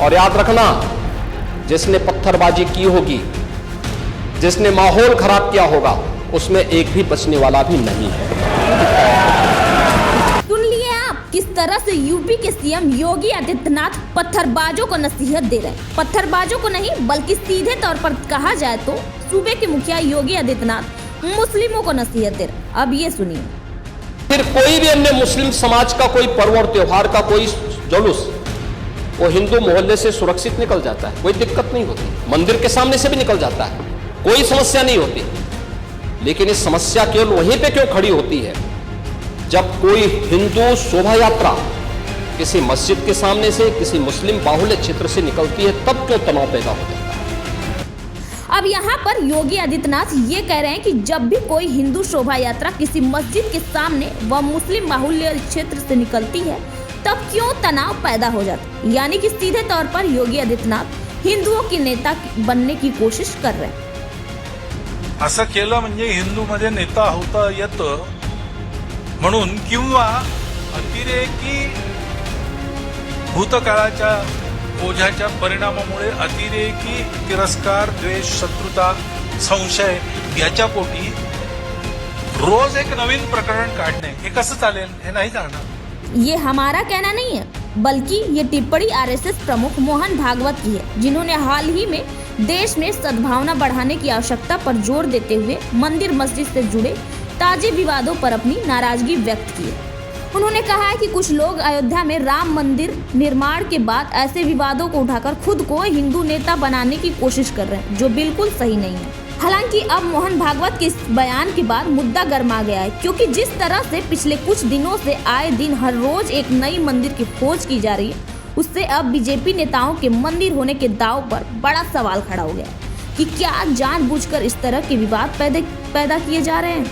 और याद रखना, जिसने पत्थरबाजी की होगी, जिसने माहौल खराब किया होगा, उसमें एक भी बचने वाला भी नहीं है। सुन लिए आप किस तरह से यूपी के सीएम योगी आदित्यनाथ पत्थरबाजों को नसीहत दे रहे हैं। पत्थरबाजों को नहीं, बल्कि सीधे तौर पर कहा जाए तो सूबे के मुखिया योगी आदित्यनाथ मुस्लिमों को नसीहत दे रहे हैं। अब ये सुनिए। फिर कोई भी अन्य मुस्लिम समाज का कोई पर्व और त्योहार का कोई जुलूस वो हिंदू मोहल्ले से सुरक्षित निकल जाता है, कोई दिक्कत नहीं होती। मंदिर के सामने से भी निकल जाता है, कोई समस्या नहीं होती। लेकिन इस समस्या केवल वहीं पे क्यों खड़ी होती है, जब कोई हिंदू शोभा यात्रा किसी मस्जिद के सामने से, किसी मुस्लिम बाहुल्य क्षेत्र से निकलती है, तब क्यों तनाव पैदा हो जाता है। अब यहाँ पर योगी आदित्यनाथ ये कह रहे हैं कि जब भी कोई हिंदू शोभा यात्रा किसी मस्जिद के सामने व मुस्लिम बाहुल्य क्षेत्र से निकलती है, तब क्यों तनाव पैदा हो जाता है। यानी कि सीधे तौर पर योगी आदित्यनाथ हिंदुओं के नेता बनने की कोशिश कर रहे हैं। असं केलं म्हणजे हिंदूमध्ये नेता होता येतं म्हणून, किंवा अतिरेकी भूतकाळाच्या ओझ्याच्या परिणामामुळे अतिरेकी तिरस्कार, द्वेष, शत्रुता, संशय याच्या पोटी रोज एक नवीन प्रकरण काढणे हे कसं चालेल, हे नाही चालणार। ये हमारा कहना नहीं है, बल्कि ये टिप्पणी आरएसएस प्रमुख मोहन भागवत की है, जिन्होंने हाल ही में देश में सद्भावना बढ़ाने की आवश्यकता पर जोर देते हुए मंदिर मस्जिद से जुड़े ताजे विवादों पर अपनी नाराजगी व्यक्त की है। उन्होंने कहा है कि कुछ लोग अयोध्या में राम मंदिर निर्माण के बाद ऐसे विवादों को उठाकर खुद को हिंदू नेता बनाने की कोशिश कर रहे हैं, जो बिल्कुल सही नहीं है। हालांकि अब मोहन भागवत के इस बयान के बाद मुद्दा गर्मा गया है, क्योंकि जिस तरह से पिछले कुछ दिनों से आए दिन हर रोज एक नई मंदिर की खोज की जा रही है, उससे अब बीजेपी नेताओं के मंदिर होने के दाव पर बड़ा सवाल खड़ा हो गया है कि क्या जानबूझकर इस तरह के विवाद पैदा किए जा रहे हैं,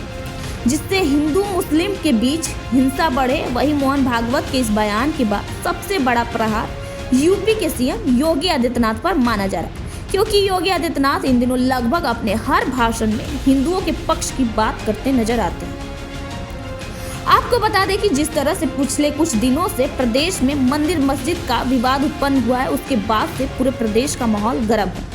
जिससे हिंदू मुस्लिम के बीच हिंसा बढ़े। वहीं मोहन भागवत के इस बयान के बाद सबसे बड़ा प्रहार यूपी के सीएम योगी आदित्यनाथ पर माना जा रहा है, क्योंकि योगी आदित्यनाथ इन दिनों लगभग अपने हर भाषण में हिंदुओं के पक्ष की बात करते नजर आते हैं। आपको बता दें कि जिस तरह से पिछले कुछ दिनों से प्रदेश में मंदिर मस्जिद का विवाद उत्पन्न हुआ है, उसके बाद से पूरे प्रदेश का माहौल गर्म है।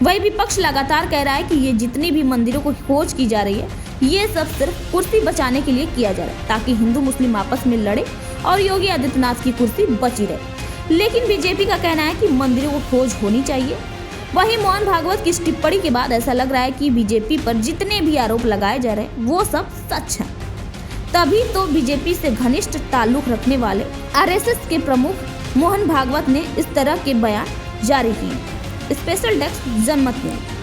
वही विपक्ष लगातार कह रहा है कि ये जितनी भी मंदिरों को खोज की जा रही है, ये सब सिर्फ कुर्सी बचाने के लिए किया जा रहा है, ताकि हिंदू मुस्लिम आपस में लड़े और योगी आदित्यनाथ की कुर्सी बची रहे। लेकिन बीजेपी का कहना है कि मंदिरों को खोज होनी चाहिए। वहीं मोहन भागवत की इस टिप्पणी के बाद ऐसा लग रहा है कि बीजेपी पर जितने भी आरोप लगाए जा रहे हैं वो सब सच है। तभी तो बीजेपी से घनिष्ठ ताल्लुक रखने वाले आरएसएस के प्रमुख मोहन भागवत ने इस तरह के बयान जारी किए। स्पेशल डेस्क जनमत न्यूज।